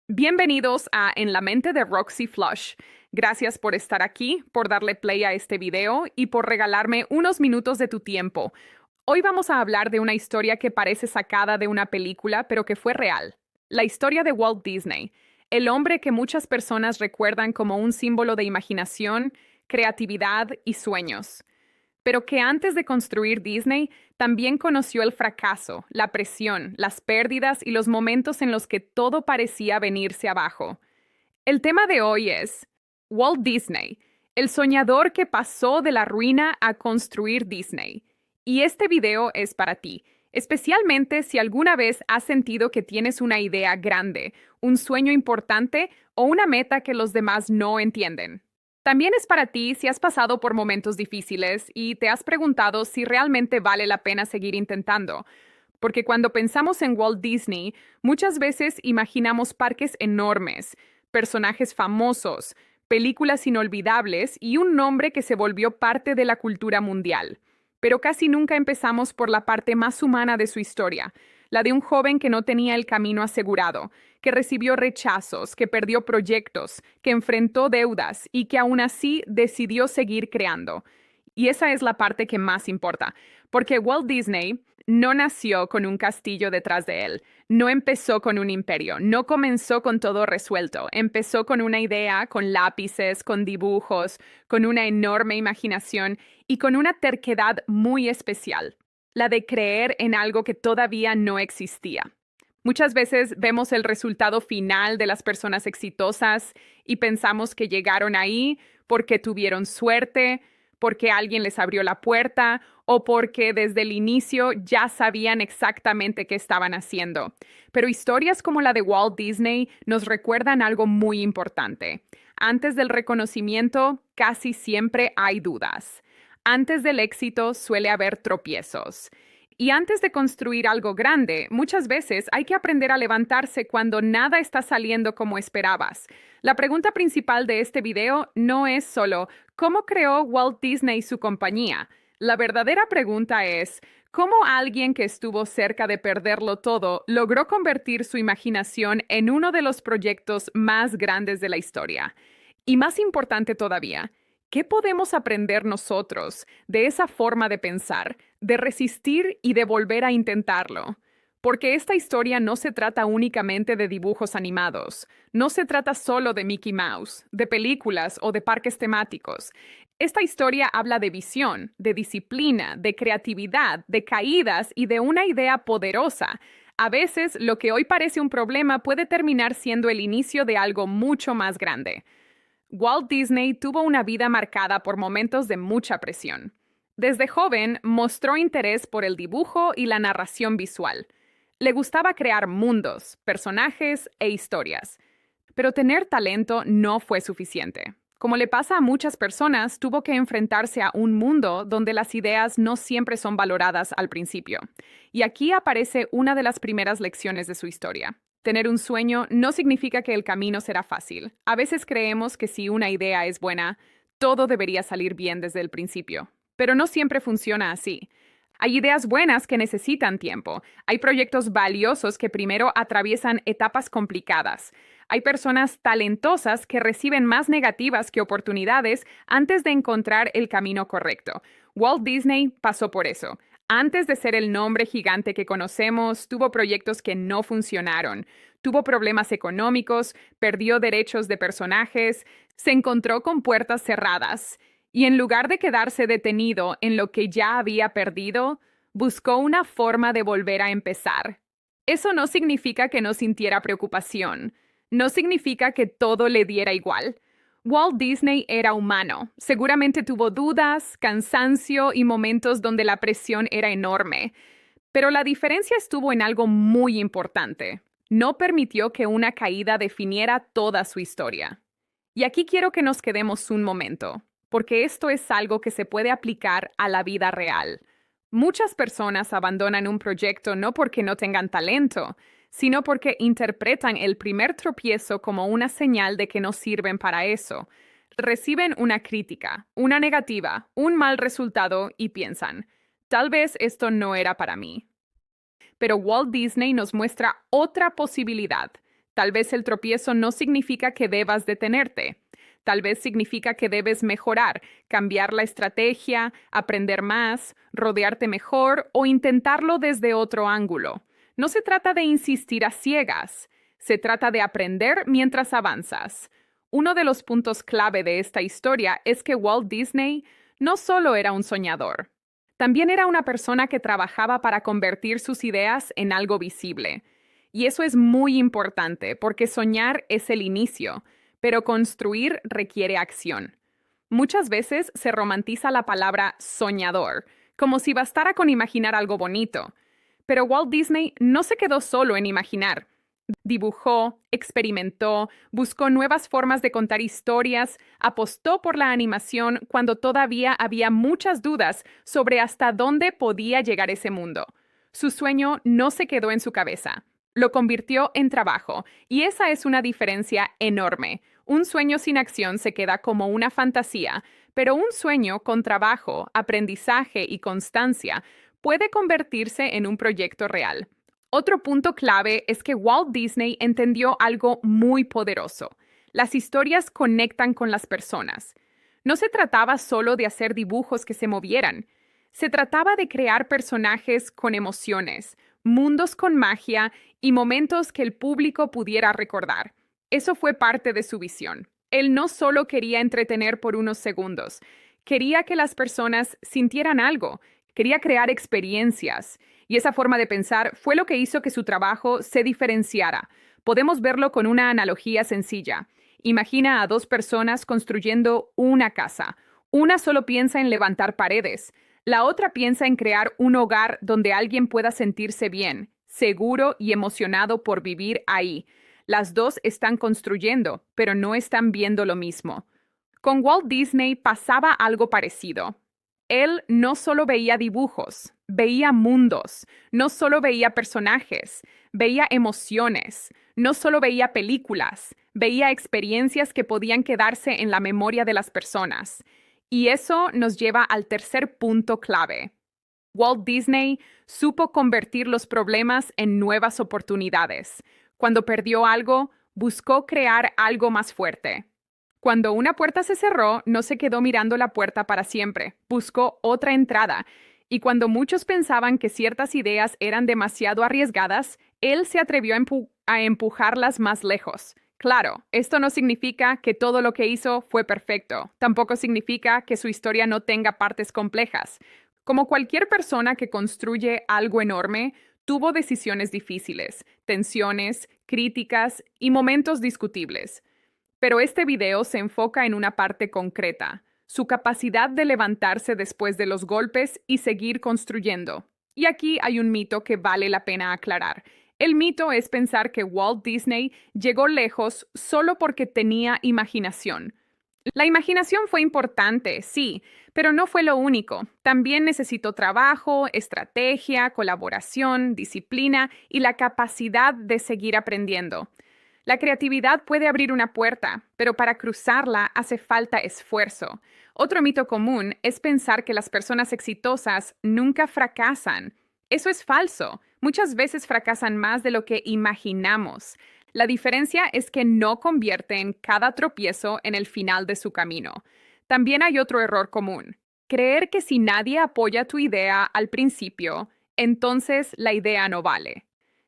Bienvenidos a En la mente de Roxy Flush. Gracias por estar aquí, por darle play a este video y por regalarme unos minutos de tu tiempo. Hoy vamos a hablar de una historia que parece sacada de una película, pero que fue real. La historia de Walt Disney, el hombre que muchas personas recuerdan como un símbolo de imaginación, creatividad y sueños, pero que antes de construir Disney también conoció el fracaso, la presión, las pérdidas y los momentos en los que todo parecía venirse abajo. El tema de hoy es Walt Disney, el soñador que pasó de la ruina a construir Disney. Y este video es para ti, especialmente si alguna vez has sentido que tienes una idea grande, un sueño importante o una meta que los demás no entienden. También es para ti si has pasado por momentos difíciles y te has preguntado si realmente vale la pena seguir intentando. Porque cuando pensamos en Walt Disney, muchas veces imaginamos parques enormes, personajes famosos, películas inolvidables y un nombre que se volvió parte de la cultura mundial. Pero casi nunca empezamos por la parte más humana de su historia, la de un joven que no tenía el camino asegurado, que recibió rechazos, que perdió proyectos, que enfrentó deudas y que aún así decidió seguir creando. Y esa es la parte que más importa, porque Walt Disney no nació con un castillo detrás de él, no empezó con un imperio, no comenzó con todo resuelto, empezó con una idea, con lápices, con dibujos, con una enorme imaginación y con una terquedad muy especial, la de creer en algo que todavía no existía. Muchas veces vemos el resultado final de las personas exitosas y pensamos que llegaron ahí porque tuvieron suerte, porque alguien les abrió la puerta o porque desde el inicio ya sabían exactamente qué estaban haciendo. Pero historias como la de Walt Disney nos recuerdan algo muy importante. Antes del reconocimiento, casi siempre hay dudas. Antes del éxito suele haber tropiezos. Y antes de construir algo grande, muchas veces hay que aprender a levantarse cuando nada está saliendo como esperabas. La pregunta principal de este video no es solo ¿cómo creó Walt Disney su compañía? La verdadera pregunta es ¿cómo alguien que estuvo cerca de perderlo todo logró convertir su imaginación en uno de los proyectos más grandes de la historia? Y más importante todavía, ¿qué podemos aprender nosotros de esa forma de pensar, de resistir y de volver a intentarlo? Porque esta historia no se trata únicamente de dibujos animados, no se trata solo de Mickey Mouse, de películas o de parques temáticos. Esta historia habla de visión, de disciplina, de creatividad, de caídas y de una idea poderosa. A veces, lo que hoy parece un problema puede terminar siendo el inicio de algo mucho más grande. Walt Disney tuvo una vida marcada por momentos de mucha presión. Desde joven mostró interés por el dibujo y la narración visual. Le gustaba crear mundos, personajes e historias. Pero tener talento no fue suficiente. Como le pasa a muchas personas, tuvo que enfrentarse a un mundo donde las ideas no siempre son valoradas al principio. Y aquí aparece una de las primeras lecciones de su historia. Tener un sueño no significa que el camino será fácil. A veces creemos que si una idea es buena, todo debería salir bien desde el principio. Pero no siempre funciona así. Hay ideas buenas que necesitan tiempo. Hay proyectos valiosos que primero atraviesan etapas complicadas. Hay personas talentosas que reciben más negativas que oportunidades antes de encontrar el camino correcto. Walt Disney pasó por eso. Antes de ser el nombre gigante que conocemos, tuvo proyectos que no funcionaron. Tuvo problemas económicos, perdió derechos de personajes, se encontró con puertas cerradas. Y en lugar de quedarse detenido en lo que ya había perdido, buscó una forma de volver a empezar. Eso no significa que no sintiera preocupación. No significa que todo le diera igual. Walt Disney era humano. Seguramente tuvo dudas, cansancio y momentos donde la presión era enorme. Pero la diferencia estuvo en algo muy importante. No permitió que una caída definiera toda su historia. Y aquí quiero que nos quedemos un momento, porque esto es algo que se puede aplicar a la vida real. Muchas personas abandonan un proyecto no porque no tengan talento, sino porque interpretan el primer tropiezo como una señal de que no sirven para eso. Reciben una crítica, una negativa, un mal resultado y piensan, tal vez esto no era para mí. Pero Walt Disney nos muestra otra posibilidad. Tal vez el tropiezo no significa que debas detenerte. Tal vez significa que debes mejorar, cambiar la estrategia, aprender más, rodearte mejor o intentarlo desde otro ángulo. No se trata de insistir a ciegas. Se trata de aprender mientras avanzas. Uno de los puntos clave de esta historia es que Walt Disney no solo era un soñador, también era una persona que trabajaba para convertir sus ideas en algo visible. Y eso es muy importante porque soñar es el inicio, pero construir requiere acción. Muchas veces se romantiza la palabra soñador, como si bastara con imaginar algo bonito. Pero Walt Disney no se quedó solo en imaginar. Dibujó, experimentó, buscó nuevas formas de contar historias, apostó por la animación cuando todavía había muchas dudas sobre hasta dónde podía llegar ese mundo. Su sueño no se quedó en su cabeza, lo convirtió en trabajo, y esa es una diferencia enorme. Un sueño sin acción se queda como una fantasía, pero un sueño con trabajo, aprendizaje y constancia puede convertirse en un proyecto real. Otro punto clave es que Walt Disney entendió algo muy poderoso. Las historias conectan con las personas. No se trataba solo de hacer dibujos que se movieran. Se trataba de crear personajes con emociones, mundos con magia y momentos que el público pudiera recordar. Eso fue parte de su visión. Él no solo quería entretener por unos segundos, quería que las personas sintieran algo, quería crear experiencias. Y esa forma de pensar fue lo que hizo que su trabajo se diferenciara. Podemos verlo con una analogía sencilla. Imagina a dos personas construyendo una casa. Una solo piensa en levantar paredes. La otra piensa en crear un hogar donde alguien pueda sentirse bien, seguro y emocionado por vivir ahí. Las dos están construyendo, pero no están viendo lo mismo. Con Walt Disney pasaba algo parecido. Él no solo veía dibujos, veía mundos, no solo veía personajes, veía emociones, no solo veía películas, veía experiencias que podían quedarse en la memoria de las personas. Y eso nos lleva al tercer punto clave. Walt Disney supo convertir los problemas en nuevas oportunidades. Cuando perdió algo, buscó crear algo más fuerte. Cuando una puerta se cerró, no se quedó mirando la puerta para siempre, buscó otra entrada. Y cuando muchos pensaban que ciertas ideas eran demasiado arriesgadas, él se atrevió a empujarlas más lejos. Claro, esto no significa que todo lo que hizo fue perfecto. Tampoco significa que su historia no tenga partes complejas. Como cualquier persona que construye algo enorme, tuvo decisiones difíciles, tensiones, críticas y momentos discutibles. Pero este video se enfoca en una parte concreta, su capacidad de levantarse después de los golpes y seguir construyendo. Y aquí hay un mito que vale la pena aclarar. El mito es pensar que Walt Disney llegó lejos solo porque tenía imaginación. La imaginación fue importante, sí, pero no fue lo único. También necesitó trabajo, estrategia, colaboración, disciplina y la capacidad de seguir aprendiendo. La creatividad puede abrir una puerta, pero para cruzarla hace falta esfuerzo. Otro mito común es pensar que las personas exitosas nunca fracasan. Eso es falso. Muchas veces fracasan más de lo que imaginamos. La diferencia es que no convierten cada tropiezo en el final de su camino. También hay otro error común. Creer que si nadie apoya tu idea al principio, entonces la idea no vale.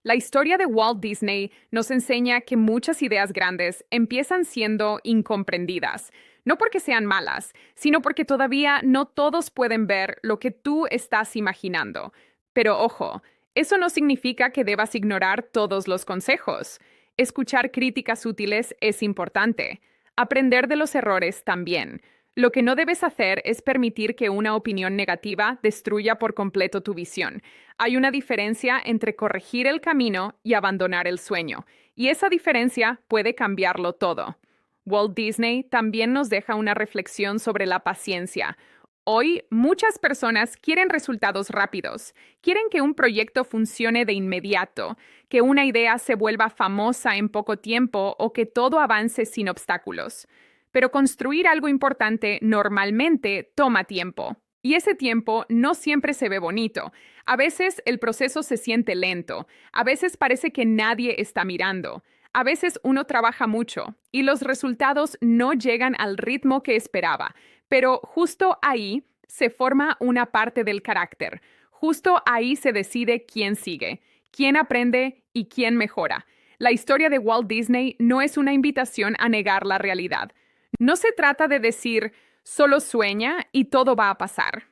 La historia de Walt Disney nos enseña que muchas ideas grandes empiezan siendo incomprendidas, no porque sean malas, sino porque todavía no todos pueden ver lo que tú estás imaginando. Pero ojo, eso no significa que debas ignorar todos los consejos. Escuchar críticas útiles es importante. Aprender de los errores también. Lo que no debes hacer es permitir que una opinión negativa destruya por completo tu visión. Hay una diferencia entre corregir el camino y abandonar el sueño, y esa diferencia puede cambiarlo todo. Walt Disney también nos deja una reflexión sobre la paciencia. Hoy, muchas personas quieren resultados rápidos. Quieren que un proyecto funcione de inmediato, que una idea se vuelva famosa en poco tiempo o que todo avance sin obstáculos. Pero construir algo importante normalmente toma tiempo. Y ese tiempo no siempre se ve bonito. A veces el proceso se siente lento. A veces parece que nadie está mirando. A veces uno trabaja mucho y los resultados no llegan al ritmo que esperaba, pero justo ahí se forma una parte del carácter. Justo ahí se decide quién sigue, quién aprende y quién mejora. La historia de Walt Disney no es una invitación a negar la realidad. No se trata de decir, solo sueña y todo va a pasar.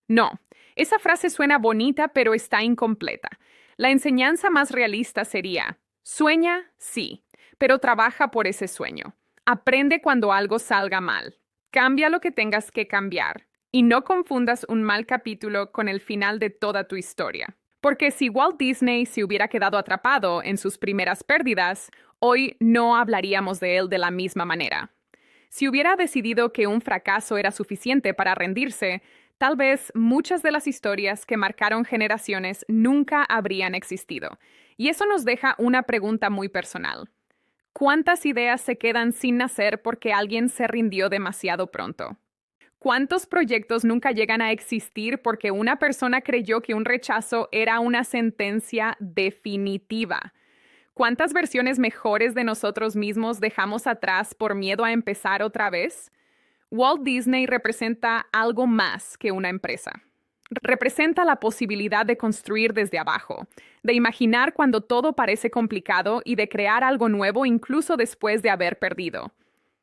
No, esa frase suena bonita pero está incompleta. La enseñanza más realista sería, sueña, sí, pero trabaja por ese sueño. Aprende cuando algo salga mal. Cambia lo que tengas que cambiar. Y no confundas un mal capítulo con el final de toda tu historia. Porque si Walt Disney se hubiera quedado atrapado en sus primeras pérdidas, hoy no hablaríamos de él de la misma manera. Si hubiera decidido que un fracaso era suficiente para rendirse, tal vez muchas de las historias que marcaron generaciones nunca habrían existido. Y eso nos deja una pregunta muy personal. ¿Cuántas ideas se quedan sin nacer porque alguien se rindió demasiado pronto? ¿Cuántos proyectos nunca llegan a existir porque una persona creyó que un rechazo era una sentencia definitiva? ¿Cuántas versiones mejores de nosotros mismos dejamos atrás por miedo a empezar otra vez? Walt Disney representa algo más que una empresa. Representa la posibilidad de construir desde abajo, de imaginar cuando todo parece complicado y de crear algo nuevo incluso después de haber perdido.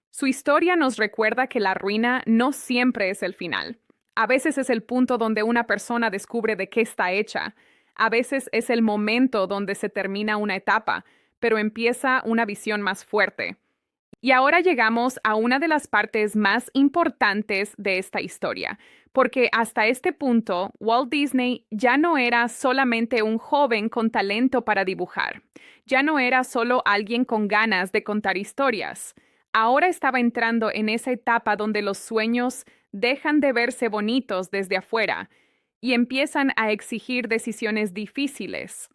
Su historia nos recuerda que la ruina no siempre es el final. A veces es el punto donde una persona descubre de qué está hecha. A veces es el momento donde se termina una etapa, pero empieza una visión más fuerte. Y ahora llegamos a una de las partes más importantes de esta historia, porque hasta este punto Walt Disney ya no era solamente un joven con talento para dibujar, ya no era solo alguien con ganas de contar historias. Ahora estaba entrando en esa etapa donde los sueños dejan de verse bonitos desde afuera y empiezan a exigir decisiones difíciles.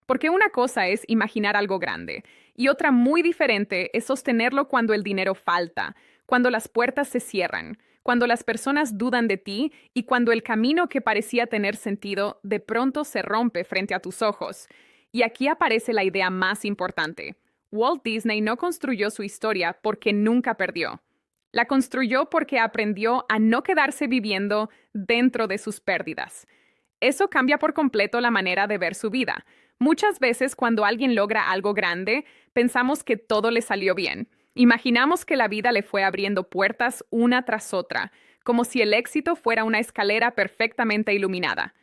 Porque una cosa es imaginar algo grande y otra muy diferente es sostenerlo cuando el dinero falta, cuando las puertas se cierran, cuando las personas dudan de ti y cuando el camino que parecía tener sentido de pronto se rompe frente a tus ojos. Y aquí aparece la idea más importante. Walt Disney no construyó su historia porque nunca perdió. La construyó porque aprendió a no quedarse viviendo dentro de sus pérdidas. Eso cambia por completo la manera de ver su vida. Muchas veces cuando alguien logra algo grande, pensamos que todo le salió bien. Imaginamos que la vida le fue abriendo puertas una tras otra, como si el éxito fuera una escalera perfectamente iluminada.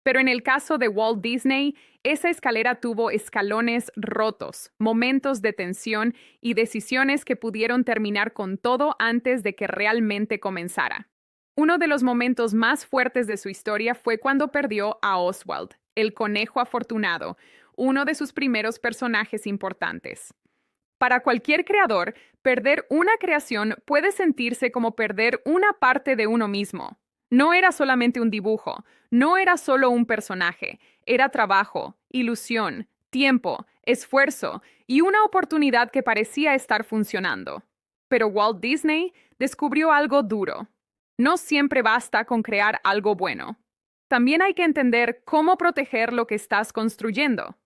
Pero en el caso de Walt Disney, esa escalera tuvo escalones rotos, momentos de tensión y decisiones que pudieron terminar con todo antes de que realmente comenzara. Uno de los momentos más fuertes de su historia fue cuando perdió a Oswald, el conejo afortunado, uno de sus primeros personajes importantes. Para cualquier creador, perder una creación puede sentirse como perder una parte de uno mismo. No era solamente un dibujo, no era solo un personaje, era trabajo, ilusión, tiempo, esfuerzo y una oportunidad que parecía estar funcionando. Pero Walt Disney descubrió algo duro. No siempre basta con crear algo bueno. También hay que entender cómo proteger lo que estás construyendo.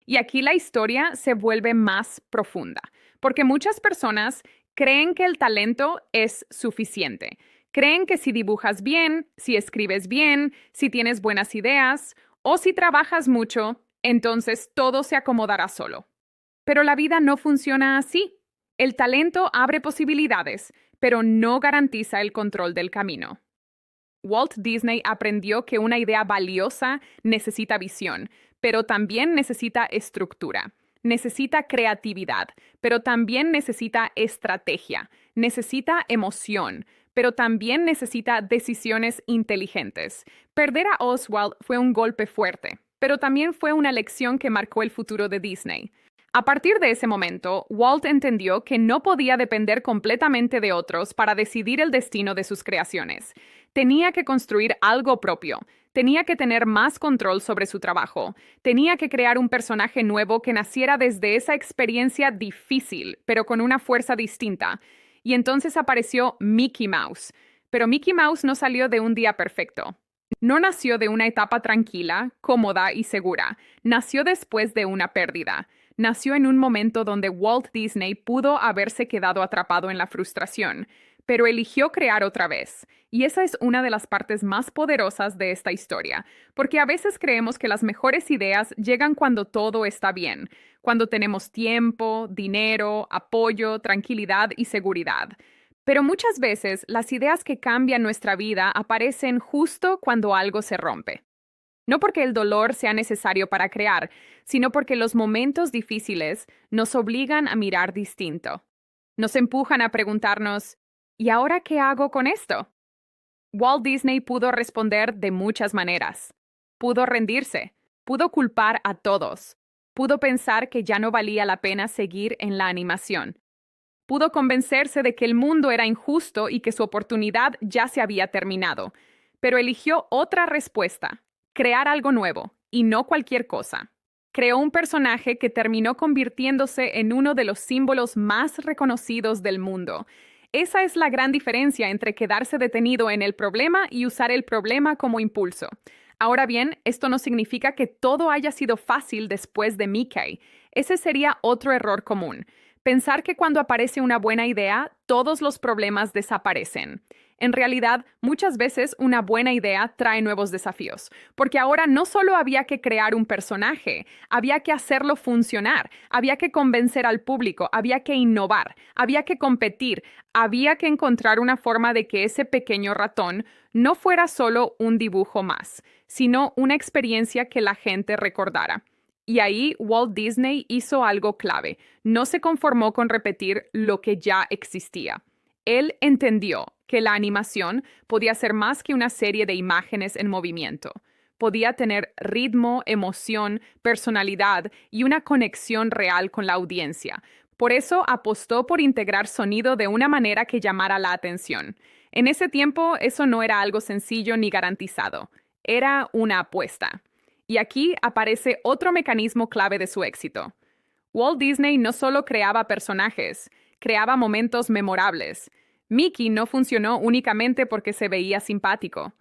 Y aquí la historia se vuelve más profunda, porque muchas personas creen que el talento es suficiente. Creen que si dibujas bien, si escribes bien, si tienes buenas ideas o si trabajas mucho, entonces todo se acomodará solo. Pero la vida no funciona así. El talento abre posibilidades, pero no garantiza el control del camino. Walt Disney aprendió que una idea valiosa necesita visión, pero también necesita estructura. Necesita creatividad, pero también necesita estrategia. Necesita emoción, pero también necesita decisiones inteligentes. Perder a Oswald fue un golpe fuerte, pero también fue una lección que marcó el futuro de Disney. A partir de ese momento, Walt entendió que no podía depender completamente de otros para decidir el destino de sus creaciones. Tenía que construir algo propio. Tenía que tener más control sobre su trabajo. Tenía que crear un personaje nuevo que naciera desde esa experiencia difícil, pero con una fuerza distinta. Y entonces apareció Mickey Mouse. Pero Mickey Mouse no salió de un día perfecto. No nació de una etapa tranquila, cómoda y segura. Nació después de una pérdida. nació en un momento donde Walt Disney pudo haberse quedado atrapado en la frustración, pero eligió crear otra vez. Y esa es una de las partes más poderosas de esta historia, porque a veces creemos que las mejores ideas llegan cuando todo está bien, cuando tenemos tiempo, dinero, apoyo, tranquilidad y seguridad. Pero muchas veces las ideas que cambian nuestra vida aparecen justo cuando algo se rompe. No porque el dolor sea necesario para crear, sino porque los momentos difíciles nos obligan a mirar distinto. Nos empujan a preguntarnos, ¿y ahora qué hago con esto? Walt Disney pudo responder de muchas maneras. Pudo rendirse, pudo culpar a todos, pudo pensar que ya no valía la pena seguir en la animación. Pudo convencerse de que el mundo era injusto y que su oportunidad ya se había terminado, pero eligió otra respuesta, crear algo nuevo, y no cualquier cosa. Creó un personaje que terminó convirtiéndose en uno de los símbolos más reconocidos del mundo. Esa es la gran diferencia entre quedarse detenido en el problema y usar el problema como impulso. Ahora bien, esto no significa que todo haya sido fácil después de Mickey. Ese sería otro error común. Pensar que cuando aparece una buena idea, todos los problemas desaparecen. En realidad, muchas veces una buena idea trae nuevos desafíos, porque ahora no solo había que crear un personaje, había que hacerlo funcionar, había que convencer al público, había que innovar, había que competir, había que encontrar una forma de que ese pequeño ratón no fuera solo un dibujo más, sino una experiencia que la gente recordara. Y ahí Walt Disney hizo algo clave. No se conformó con repetir lo que ya existía. Él entendió que la animación podía ser más que una serie de imágenes en movimiento. Podía tener ritmo, emoción, personalidad y una conexión real con la audiencia. Por eso apostó por integrar sonido de una manera que llamara la atención. En ese tiempo eso no era algo sencillo ni garantizado. Era una apuesta. Y aquí aparece otro mecanismo clave de su éxito. Walt Disney no solo creaba personajes, creaba momentos memorables. Mickey no funcionó únicamente porque se veía simpático.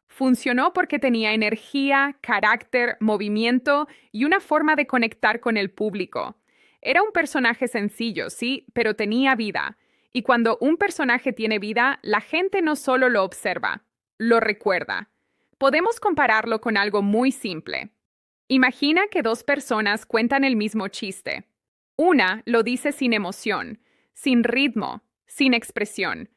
Funcionó porque tenía energía, carácter, movimiento y una forma de conectar con el público. Era un personaje sencillo, sí, pero tenía vida. Y cuando un personaje tiene vida, la gente no solo lo observa, lo recuerda. Podemos compararlo con algo muy simple. Imagina que dos personas cuentan el mismo chiste. Una lo dice sin emoción, sin ritmo, sin expresión.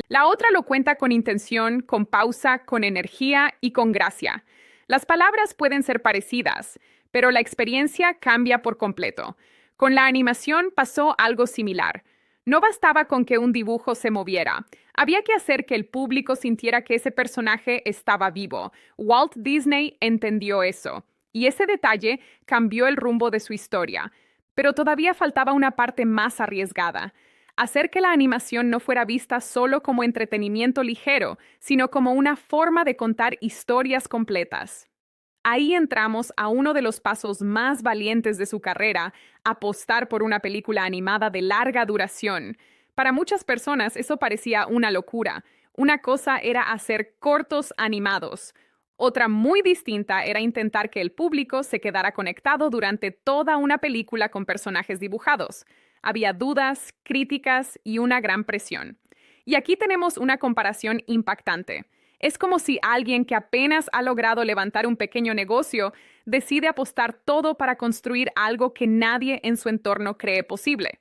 La otra lo cuenta con intención, con pausa, con energía y con gracia. Las palabras pueden ser parecidas, pero la experiencia cambia por completo. Con la animación pasó algo similar. No bastaba con que un dibujo se moviera. Había que hacer que el público sintiera que ese personaje estaba vivo. Walt Disney entendió eso. Y ese detalle cambió el rumbo de su historia. Pero todavía faltaba una parte más arriesgada. Hacer que la animación no fuera vista solo como entretenimiento ligero, sino como una forma de contar historias completas. Ahí entramos a uno de los pasos más valientes de su carrera, apostar por una película animada de larga duración. Para muchas personas eso parecía una locura. Una cosa era hacer cortos animados. Otra muy distinta era intentar que el público se quedara conectado durante toda una película con personajes dibujados. Había dudas, críticas y una gran presión. Y aquí tenemos una comparación impactante. Es como si alguien que apenas ha logrado levantar un pequeño negocio decide apostar todo para construir algo que nadie en su entorno cree posible.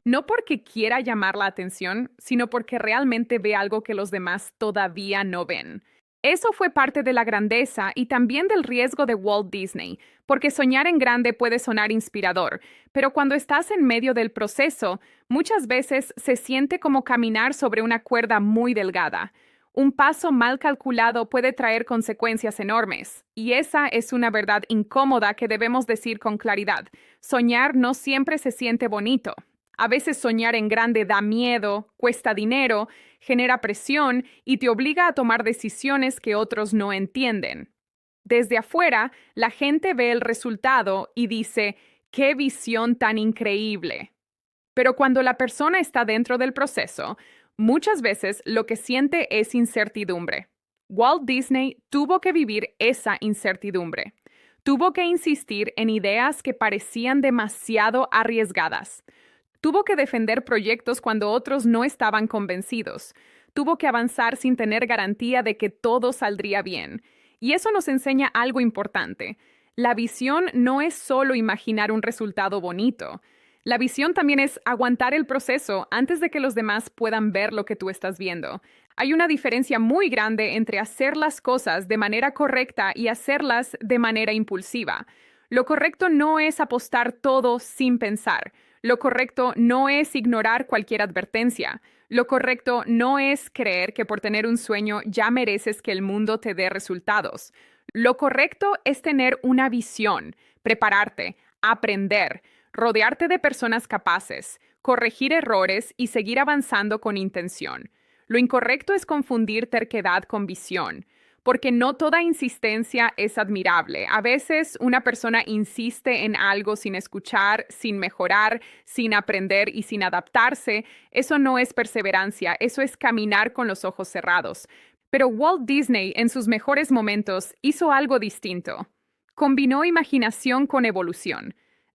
No porque quiera llamar la atención, sino porque realmente ve algo que los demás todavía no ven. Eso fue parte de la grandeza y también del riesgo de Walt Disney, porque soñar en grande puede sonar inspirador, pero cuando estás en medio del proceso, muchas veces se siente como caminar sobre una cuerda muy delgada. Un paso mal calculado puede traer consecuencias enormes, y esa es una verdad incómoda que debemos decir con claridad. Soñar no siempre se siente bonito. A veces soñar en grande da miedo, cuesta dinero, genera presión y te obliga a tomar decisiones que otros no entienden. Desde afuera, la gente ve el resultado y dice, ¡qué visión tan increíble! Pero cuando la persona está dentro del proceso, muchas veces lo que siente es incertidumbre. Walt Disney tuvo que vivir esa incertidumbre. Tuvo que insistir en ideas que parecían demasiado arriesgadas. Tuvo que defender proyectos cuando otros no estaban convencidos. Tuvo que avanzar sin tener garantía de que todo saldría bien. Y eso nos enseña algo importante. La visión no es solo imaginar un resultado bonito. La visión también es aguantar el proceso antes de que los demás puedan ver lo que tú estás viendo. Hay una diferencia muy grande entre hacer las cosas de manera correcta y hacerlas de manera impulsiva. Lo correcto no es apostar todo sin pensar. Lo correcto no es ignorar cualquier advertencia. Lo correcto no es creer que por tener un sueño ya mereces que el mundo te dé resultados. Lo correcto es tener una visión, prepararte, aprender, rodearte de personas capaces, corregir errores y seguir avanzando con intención. Lo incorrecto es confundir terquedad con visión, porque no toda insistencia es admirable. A veces una persona insiste en algo sin escuchar, sin mejorar, sin aprender y sin adaptarse. Eso no es perseverancia, eso es caminar con los ojos cerrados. Pero Walt Disney, en sus mejores momentos, hizo algo distinto. Combinó imaginación con evolución.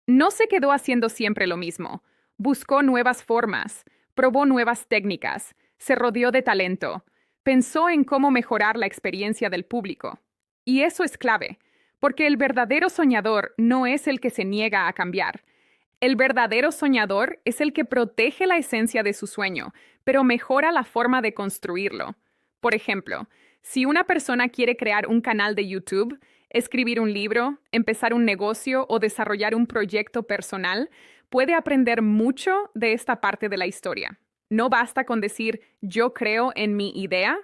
No se quedó haciendo siempre lo mismo. Buscó nuevas formas, probó nuevas técnicas, se rodeó de talento, pensó en cómo mejorar la experiencia del público. Y eso es clave, porque el verdadero soñador no es el que se niega a cambiar. El verdadero soñador es el que protege la esencia de su sueño, pero mejora la forma de construirlo. Por ejemplo, si una persona quiere crear un canal de YouTube, escribir un libro, empezar un negocio o desarrollar un proyecto personal, puede aprender mucho de esta parte de la historia. No basta con decir yo creo en mi idea.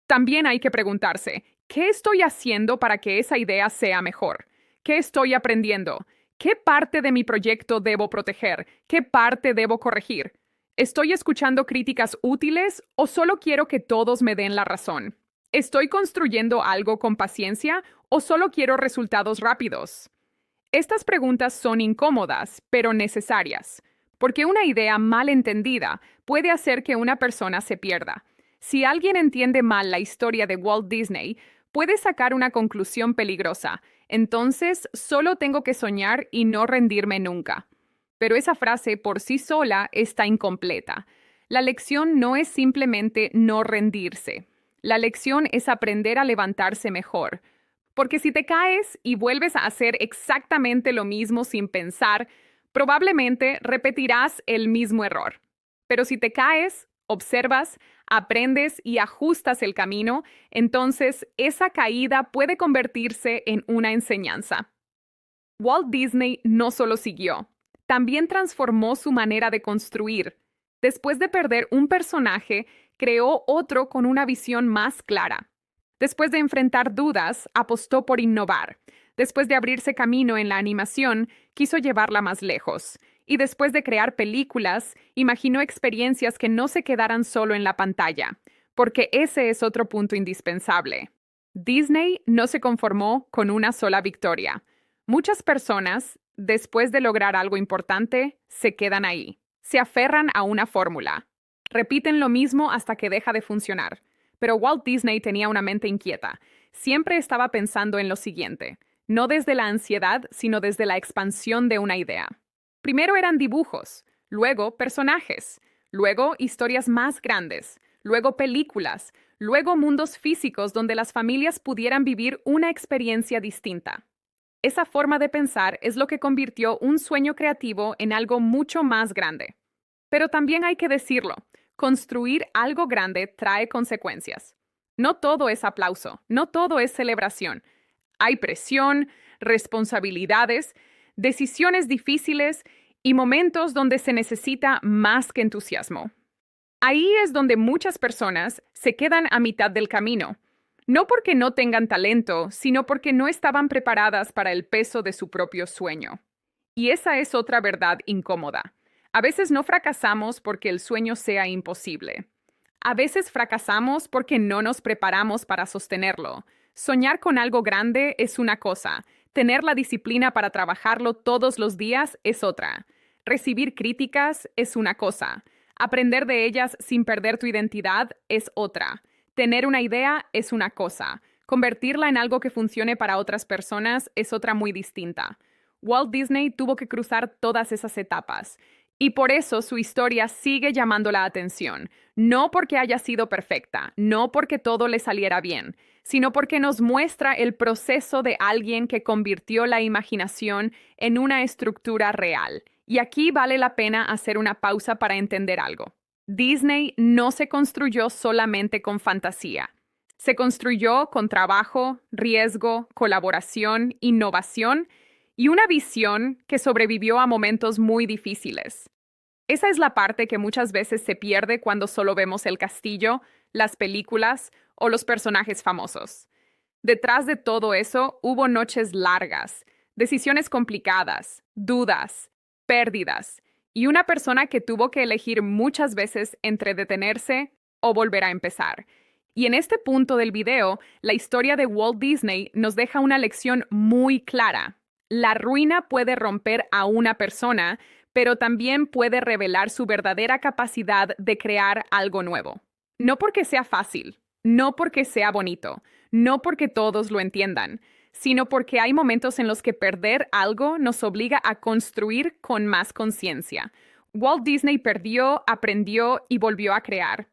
También hay que preguntarse, ¿qué estoy haciendo para que esa idea sea mejor? ¿Qué estoy aprendiendo? ¿Qué parte de mi proyecto debo proteger? ¿Qué parte debo corregir? ¿Estoy escuchando críticas útiles o solo quiero que todos me den la razón? ¿Estoy construyendo algo con paciencia o solo quiero resultados rápidos? Estas preguntas son incómodas, pero necesarias, porque una idea mal entendida puede hacer que una persona se pierda. Si alguien entiende mal la historia de Walt Disney, puede sacar una conclusión peligrosa. Entonces, solo tengo que soñar y no rendirme nunca. Pero esa frase por sí sola está incompleta. La lección no es simplemente no rendirse. La lección es aprender a levantarse mejor. Porque si te caes y vuelves a hacer exactamente lo mismo sin pensar, probablemente repetirás el mismo error. Pero si te caes, observas, aprendes y ajustas el camino, entonces esa caída puede convertirse en una enseñanza. Walt Disney no solo siguió, también transformó su manera de construir. Después de perder un personaje, creó otro con una visión más clara. Después de enfrentar dudas, apostó por innovar. Después de abrirse camino en la animación, quiso llevarla más lejos. Y después de crear películas, imaginó experiencias que no se quedaran solo en la pantalla, porque ese es otro punto indispensable. Disney no se conformó con una sola victoria. Muchas personas, después de lograr algo importante, se quedan ahí. Se aferran a una fórmula. Repiten lo mismo hasta que deja de funcionar. Pero Walt Disney tenía una mente inquieta. Siempre estaba pensando en lo siguiente, no desde la ansiedad, sino desde la expansión de una idea. Primero eran dibujos, luego personajes, luego historias más grandes, luego películas, luego mundos físicos donde las familias pudieran vivir una experiencia distinta. Esa forma de pensar es lo que convirtió un sueño creativo en algo mucho más grande. Pero también hay que decirlo, construir algo grande trae consecuencias. No todo es aplauso, no todo es celebración. Hay presión, responsabilidades, decisiones difíciles y momentos donde se necesita más que entusiasmo. Ahí es donde muchas personas se quedan a mitad del camino, no porque no tengan talento, sino porque no estaban preparadas para el peso de su propio sueño. Y esa es otra verdad incómoda. A veces no fracasamos porque el sueño sea imposible. A veces fracasamos porque no nos preparamos para sostenerlo. Soñar con algo grande es una cosa. Tener la disciplina para trabajarlo todos los días es otra. Recibir críticas es una cosa. Aprender de ellas sin perder tu identidad es otra. Tener una idea es una cosa. Convertirla en algo que funcione para otras personas es otra muy distinta. Walt Disney tuvo que cruzar todas esas etapas. Y por eso su historia sigue llamando la atención. No porque haya sido perfecta, no porque todo le saliera bien, sino porque nos muestra el proceso de alguien que convirtió la imaginación en una estructura real. Y aquí vale la pena hacer una pausa para entender algo. Disney no se construyó solamente con fantasía. Se construyó con trabajo, riesgo, colaboración, innovación y una visión que sobrevivió a momentos muy difíciles. Esa es la parte que muchas veces se pierde cuando solo vemos el castillo, las películas o los personajes famosos. Detrás de todo eso hubo noches largas, decisiones complicadas, dudas, pérdidas y una persona que tuvo que elegir muchas veces entre detenerse o volver a empezar. Y en este punto del video, la historia de Walt Disney nos deja una lección muy clara. La ruina puede romper a una persona, pero también puede revelar su verdadera capacidad de crear algo nuevo. No porque sea fácil, no porque sea bonito, no porque todos lo entiendan, sino porque hay momentos en los que perder algo nos obliga a construir con más conciencia. Walt Disney perdió, aprendió y volvió a crear.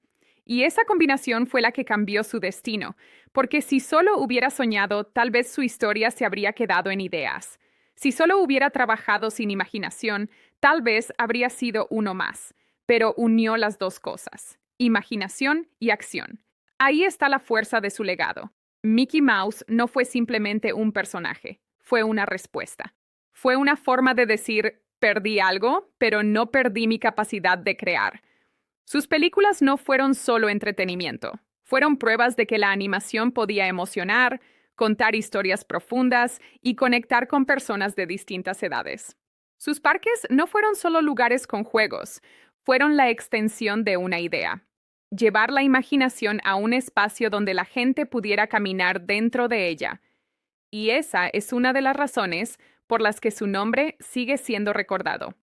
Y esa combinación fue la que cambió su destino, porque si solo hubiera soñado, tal vez su historia se habría quedado en ideas. Si solo hubiera trabajado sin imaginación, tal vez habría sido uno más, pero unió las dos cosas, imaginación y acción. Ahí está la fuerza de su legado. Mickey Mouse no fue simplemente un personaje, fue una respuesta. Fue una forma de decir, perdí algo, pero no perdí mi capacidad de crear. Sus películas no fueron solo entretenimiento, fueron pruebas de que la animación podía emocionar, contar historias profundas y conectar con personas de distintas edades. Sus parques no fueron solo lugares con juegos, fueron la extensión de una idea. Llevar la imaginación a un espacio donde la gente pudiera caminar dentro de ella. Y esa es una de las razones por las que su nombre sigue siendo recordado.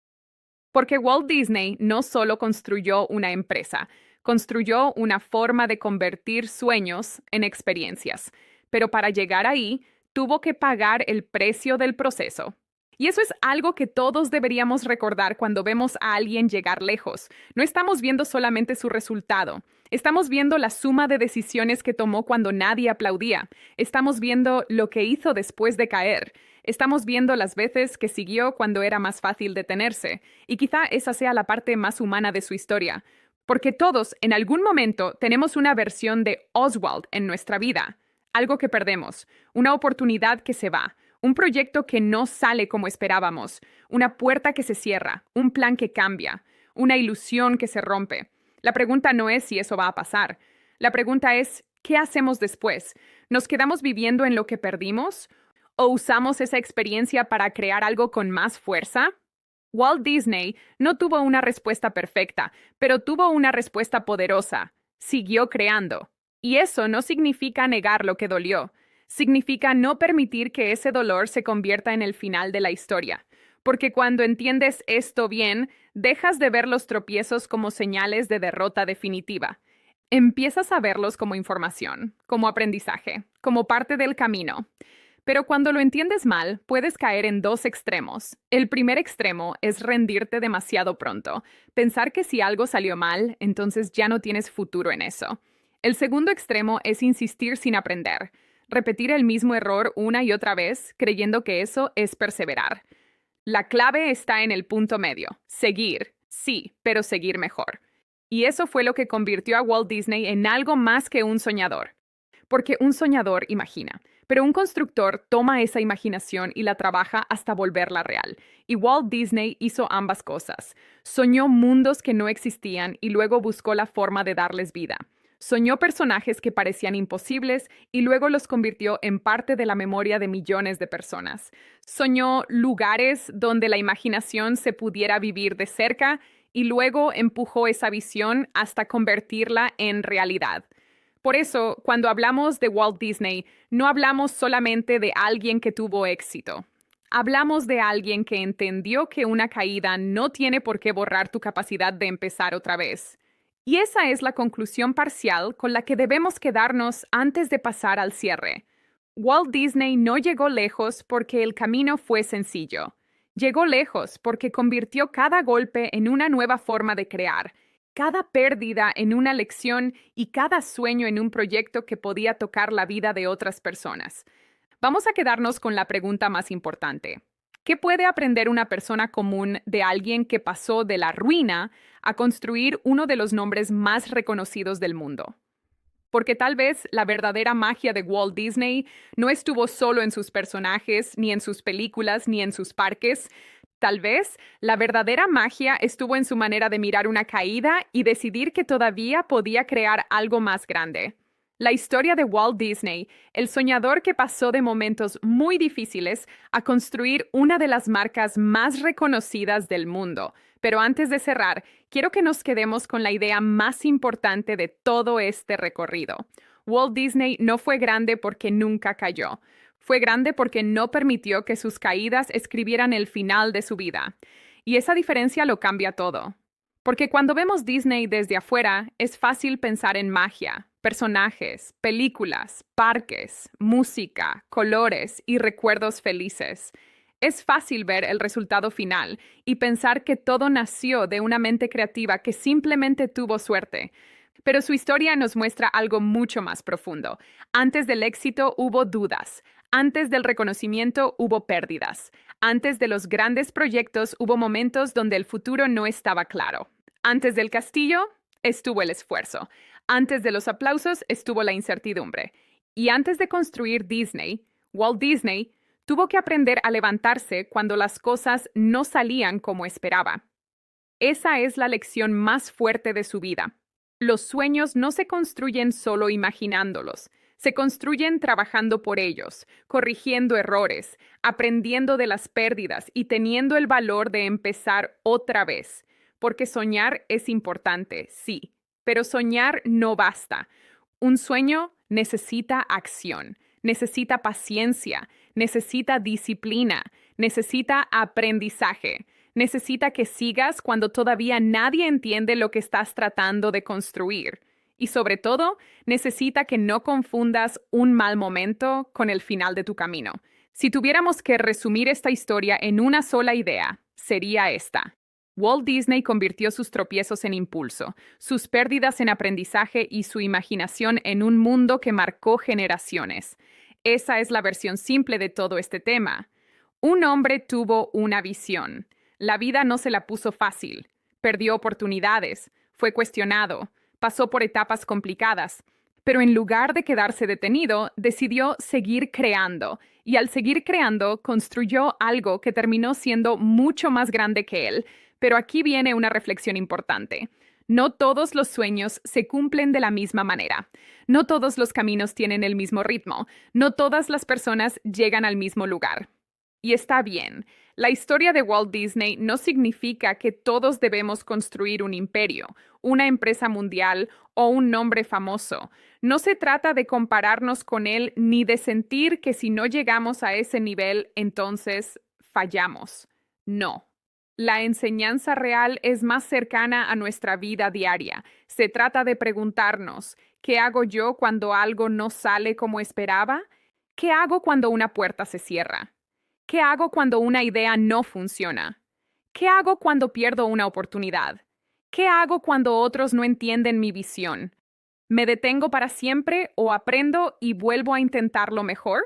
Porque Walt Disney no solo construyó una empresa, construyó una forma de convertir sueños en experiencias. Pero para llegar ahí, tuvo que pagar el precio del proceso. Y eso es algo que todos deberíamos recordar cuando vemos a alguien llegar lejos. No estamos viendo solamente su resultado. Estamos viendo la suma de decisiones que tomó cuando nadie aplaudía. Estamos viendo lo que hizo después de caer. Estamos viendo las veces que siguió cuando era más fácil detenerse. Y quizá esa sea la parte más humana de su historia. Porque todos, en algún momento, tenemos una versión de Oswald en nuestra vida. Algo que perdemos, una oportunidad que se va, un proyecto que no sale como esperábamos, una puerta que se cierra, un plan que cambia, una ilusión que se rompe. La pregunta no es si eso va a pasar. La pregunta es, ¿qué hacemos después? ¿Nos quedamos viviendo en lo que perdimos? ¿O usamos esa experiencia para crear algo con más fuerza? Walt Disney no tuvo una respuesta perfecta, pero tuvo una respuesta poderosa. Siguió creando. Y eso no significa negar lo que dolió. Significa no permitir que ese dolor se convierta en el final de la historia. Porque cuando entiendes esto bien, dejas de ver los tropiezos como señales de derrota definitiva. Empiezas a verlos como información, como aprendizaje, como parte del camino. Pero cuando lo entiendes mal, puedes caer en dos extremos. El primer extremo es rendirte demasiado pronto, pensar que si algo salió mal, entonces ya no tienes futuro en eso. El segundo extremo es insistir sin aprender, repetir el mismo error una y otra vez, creyendo que eso es perseverar. La clave está en el punto medio, seguir, sí, pero seguir mejor. Y eso fue lo que convirtió a Walt Disney en algo más que un soñador. Porque un soñador imagina, pero un constructor toma esa imaginación y la trabaja hasta volverla real. Y Walt Disney hizo ambas cosas. Soñó mundos que no existían y luego buscó la forma de darles vida. Soñó personajes que parecían imposibles y luego los convirtió en parte de la memoria de millones de personas. Soñó lugares donde la imaginación se pudiera vivir de cerca y luego empujó esa visión hasta convertirla en realidad. Por eso, cuando hablamos de Walt Disney, no hablamos solamente de alguien que tuvo éxito. Hablamos de alguien que entendió que una caída no tiene por qué borrar tu capacidad de empezar otra vez. Y esa es la conclusión parcial con la que debemos quedarnos antes de pasar al cierre. Walt Disney no llegó lejos porque el camino fue sencillo. Llegó lejos porque convirtió cada golpe en una nueva forma de crear, cada pérdida en una lección y cada sueño en un proyecto que podía tocar la vida de otras personas. Vamos a quedarnos con la pregunta más importante. ¿Qué puede aprender una persona común de alguien que pasó de la ruina a construir uno de los nombres más reconocidos del mundo? Porque tal vez la verdadera magia de Walt Disney no estuvo solo en sus personajes, ni en sus películas, ni en sus parques. Tal vez la verdadera magia estuvo en su manera de mirar una caída y decidir que todavía podía crear algo más grande. La historia de Walt Disney, el soñador que pasó de momentos muy difíciles a construir una de las marcas más reconocidas del mundo. Pero antes de cerrar, quiero que nos quedemos con la idea más importante de todo este recorrido. Walt Disney no fue grande porque nunca cayó. Fue grande porque no permitió que sus caídas escribieran el final de su vida. Y esa diferencia lo cambia todo. Porque cuando vemos Disney desde afuera, es fácil pensar en magia, personajes, películas, parques, música, colores y recuerdos felices. Es fácil ver el resultado final y pensar que todo nació de una mente creativa que simplemente tuvo suerte. Pero su historia nos muestra algo mucho más profundo. Antes del éxito hubo dudas. Antes del reconocimiento hubo pérdidas. Antes de los grandes proyectos hubo momentos donde el futuro no estaba claro. Antes del castillo estuvo el esfuerzo. Antes de los aplausos estuvo la incertidumbre. Y antes de construir Disney, Walt Disney tuvo que aprender a levantarse cuando las cosas no salían como esperaba. Esa es la lección más fuerte de su vida. Los sueños no se construyen solo imaginándolos. Se construyen trabajando por ellos, corrigiendo errores, aprendiendo de las pérdidas y teniendo el valor de empezar otra vez. Porque soñar es importante, sí, pero soñar no basta. Un sueño necesita acción, necesita paciencia, necesita disciplina, necesita aprendizaje. Necesita que sigas cuando todavía nadie entiende lo que estás tratando de construir. Y sobre todo, necesita que no confundas un mal momento con el final de tu camino. Si tuviéramos que resumir esta historia en una sola idea, sería esta. Walt Disney convirtió sus tropiezos en impulso, sus pérdidas en aprendizaje y su imaginación en un mundo que marcó generaciones. Esa es la versión simple de todo este tema. Un hombre tuvo una visión. La vida no se la puso fácil. Perdió oportunidades, fue cuestionado, pasó por etapas complicadas, pero en lugar de quedarse detenido, decidió seguir creando, y al seguir creando, construyó algo que terminó siendo mucho más grande que él. Pero aquí viene una reflexión importante. No todos los sueños se cumplen de la misma manera. No todos los caminos tienen el mismo ritmo. No todas las personas llegan al mismo lugar. Y está bien. La historia de Walt Disney no significa que todos debemos construir un imperio, una empresa mundial o un nombre famoso. No se trata de compararnos con él ni de sentir que si no llegamos a ese nivel, entonces fallamos. No. La enseñanza real es más cercana a nuestra vida diaria. Se trata de preguntarnos, ¿qué hago yo cuando algo no sale como esperaba? ¿Qué hago cuando una puerta se cierra? ¿Qué hago cuando una idea no funciona? ¿Qué hago cuando pierdo una oportunidad? ¿Qué hago cuando otros no entienden mi visión? ¿Me detengo para siempre o aprendo y vuelvo a intentarlo mejor?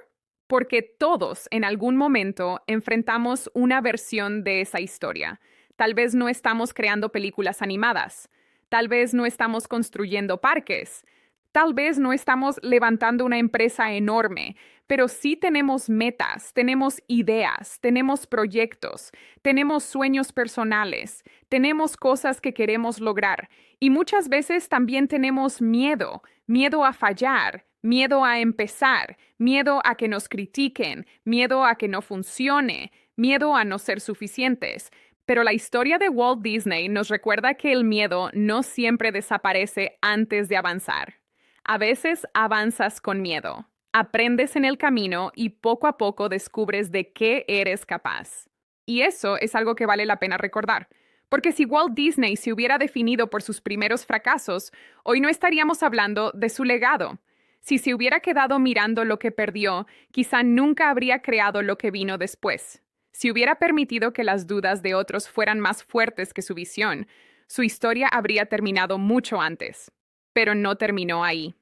Porque todos en algún momento enfrentamos una versión de esa historia. Tal vez no estamos creando películas animadas. Tal vez no estamos construyendo parques. Tal vez no estamos levantando una empresa enorme, pero sí tenemos metas, tenemos ideas, tenemos proyectos, tenemos sueños personales, tenemos cosas que queremos lograr y muchas veces también tenemos miedo, miedo a fallar, miedo a empezar, miedo a que nos critiquen, miedo a que no funcione, miedo a no ser suficientes. Pero la historia de Walt Disney nos recuerda que el miedo no siempre desaparece antes de avanzar. A veces avanzas con miedo, aprendes en el camino y poco a poco descubres de qué eres capaz. Y eso es algo que vale la pena recordar, Porque si Walt Disney se hubiera definido por sus primeros fracasos, hoy no estaríamos hablando de su legado. Si se hubiera quedado mirando lo que perdió, quizá nunca habría creado lo que vino después. Si hubiera permitido que las dudas de otros fueran más fuertes que su visión, su historia habría terminado mucho antes. Pero no terminó ahí.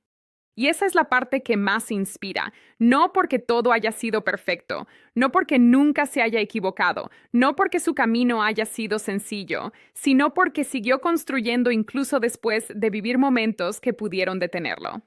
Y esa es la parte que más inspira, no porque todo haya sido perfecto, no porque nunca se haya equivocado, no porque su camino haya sido sencillo, sino porque siguió construyendo incluso después de vivir momentos que pudieron detenerlo.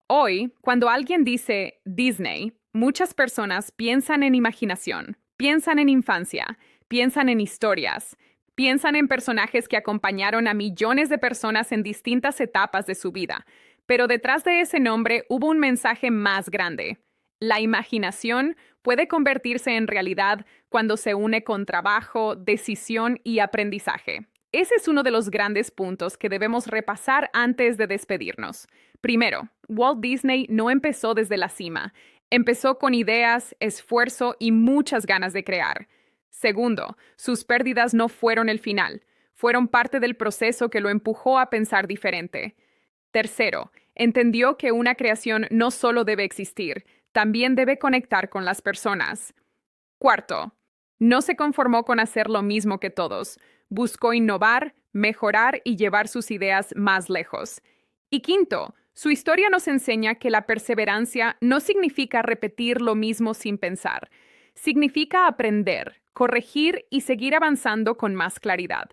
Hoy, cuando alguien dice Disney, muchas personas piensan en imaginación, piensan en infancia, piensan en historias, piensan en personajes que acompañaron a millones de personas en distintas etapas de su vida. Pero detrás de ese nombre hubo un mensaje más grande. La imaginación puede convertirse en realidad cuando se une con trabajo, decisión y aprendizaje. Ese es uno de los grandes puntos que debemos repasar antes de despedirnos. Primero, Walt Disney no empezó desde la cima. Empezó con ideas, esfuerzo y muchas ganas de crear. Segundo, sus pérdidas no fueron el final. Fueron parte del proceso que lo empujó a pensar diferente. Tercero, entendió que una creación no solo debe existir, también debe conectar con las personas. Cuarto, no se conformó con hacer lo mismo que todos. Buscó innovar, mejorar y llevar sus ideas más lejos. Y quinto, su historia nos enseña que la perseverancia no significa repetir lo mismo sin pensar. Significa aprender, corregir y seguir avanzando con más claridad.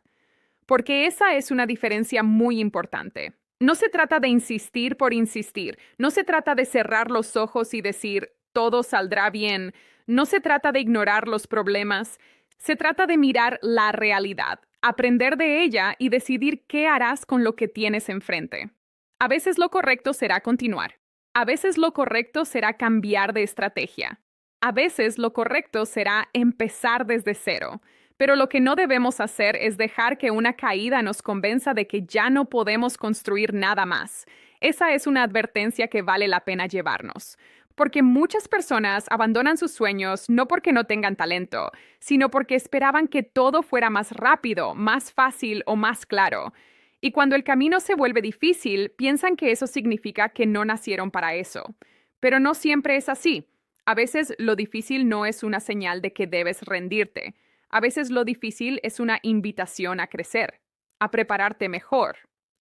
Porque esa es una diferencia muy importante. No se trata de insistir por insistir, no se trata de cerrar los ojos y decir todo saldrá bien, no se trata de ignorar los problemas, se trata de mirar la realidad, aprender de ella y decidir qué harás con lo que tienes enfrente. A veces lo correcto será continuar, a veces lo correcto será cambiar de estrategia, a veces lo correcto será empezar desde cero. Pero lo que no debemos hacer es dejar que una caída nos convenza de que ya no podemos construir nada más. Esa es una advertencia que vale la pena llevarnos. Porque muchas personas abandonan sus sueños no porque no tengan talento, sino porque esperaban que todo fuera más rápido, más fácil o más claro. Y cuando el camino se vuelve difícil, piensan que eso significa que no nacieron para eso. Pero no siempre es así. A veces lo difícil no es una señal de que debes rendirte. A veces lo difícil es una invitación a crecer, a prepararte mejor,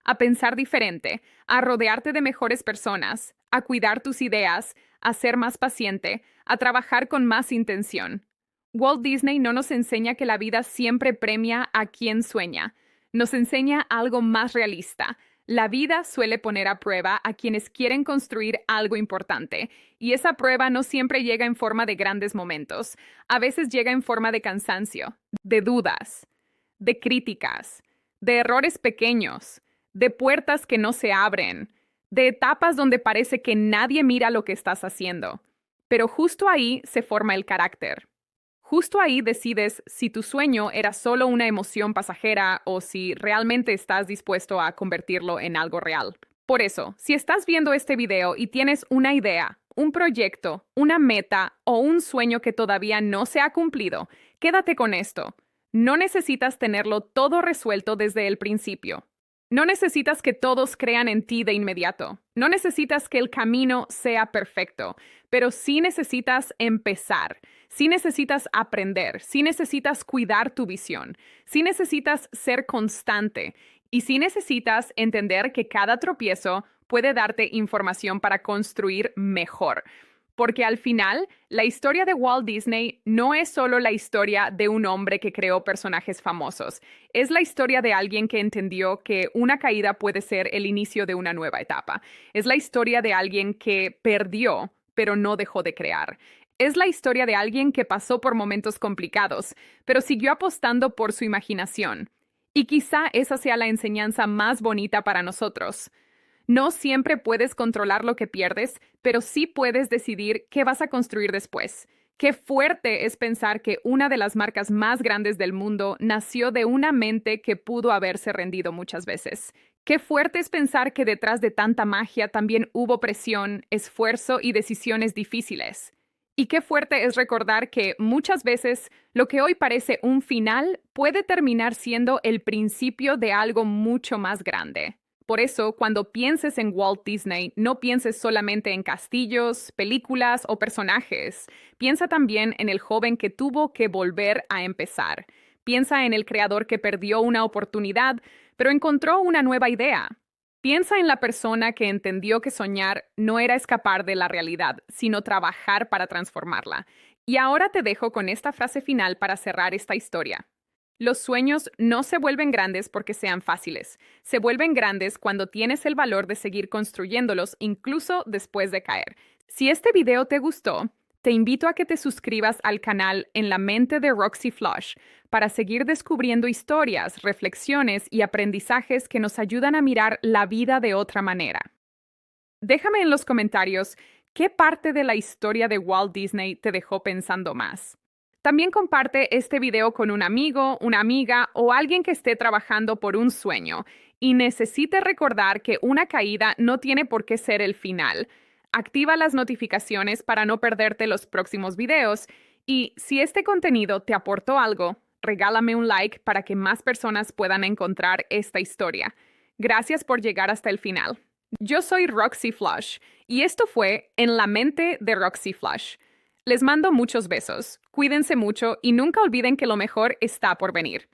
a pensar diferente, a rodearte de mejores personas, a cuidar tus ideas, a ser más paciente, a trabajar con más intención. Walt Disney no nos enseña que la vida siempre premia a quien sueña. Nos enseña algo más realista. La vida suele poner a prueba a quienes quieren construir algo importante, y esa prueba no siempre llega en forma de grandes momentos. A veces llega en forma de cansancio, de dudas, de críticas, de errores pequeños, de puertas que no se abren, de etapas donde parece que nadie mira lo que estás haciendo. Pero justo ahí se forma el carácter. Justo ahí decides si tu sueño era solo una emoción pasajera o si realmente estás dispuesto a convertirlo en algo real. Por eso, si estás viendo este video y tienes una idea, un proyecto, una meta o un sueño que todavía no se ha cumplido, quédate con esto. No necesitas tenerlo todo resuelto desde el principio. No necesitas que todos crean en ti de inmediato. No necesitas que el camino sea perfecto, pero sí necesitas empezar. Sí necesitas aprender, sí necesitas cuidar tu visión, sí necesitas ser constante y sí necesitas entender que cada tropiezo puede darte información para construir mejor. Porque al final, la historia de Walt Disney no es solo la historia de un hombre que creó personajes famosos. Es la historia de alguien que entendió que una caída puede ser el inicio de una nueva etapa. Es la historia de alguien que perdió, pero no dejó de crear. Es la historia de alguien que pasó por momentos complicados, pero siguió apostando por su imaginación. Y quizá esa sea la enseñanza más bonita para nosotros. No siempre puedes controlar lo que pierdes, pero sí puedes decidir qué vas a construir después. Qué fuerte es pensar que una de las marcas más grandes del mundo nació de una mente que pudo haberse rendido muchas veces. Qué fuerte es pensar que detrás de tanta magia también hubo presión, esfuerzo y decisiones difíciles. Y qué fuerte es recordar que muchas veces lo que hoy parece un final puede terminar siendo el principio de algo mucho más grande. Por eso, cuando pienses en Walt Disney, no pienses solamente en castillos, películas o personajes. Piensa también en el joven que tuvo que volver a empezar. Piensa en el creador que perdió una oportunidad, pero encontró una nueva idea. Piensa en la persona que entendió que soñar no era escapar de la realidad, sino trabajar para transformarla. Y ahora te dejo con esta frase final para cerrar esta historia. Los sueños no se vuelven grandes porque sean fáciles. Se vuelven grandes cuando tienes el valor de seguir construyéndolos incluso después de caer. Si este video te gustó, te invito a que te suscribas al canal En la mente de Roxy Flush para seguir descubriendo historias, reflexiones y aprendizajes que nos ayudan a mirar la vida de otra manera. Déjame en los comentarios qué parte de la historia de Walt Disney te dejó pensando más. También comparte este video con un amigo, una amiga o alguien que esté trabajando por un sueño y necesite recordar que una caída no tiene por qué ser el final. Activa las notificaciones para no perderte los próximos videos y si este contenido te aportó algo, regálame un like para que más personas puedan encontrar esta historia. Gracias por llegar hasta el final. Yo soy Roxy Flush y esto fue En la mente de Roxy Flush. Les mando muchos besos, cuídense mucho y nunca olviden que lo mejor está por venir.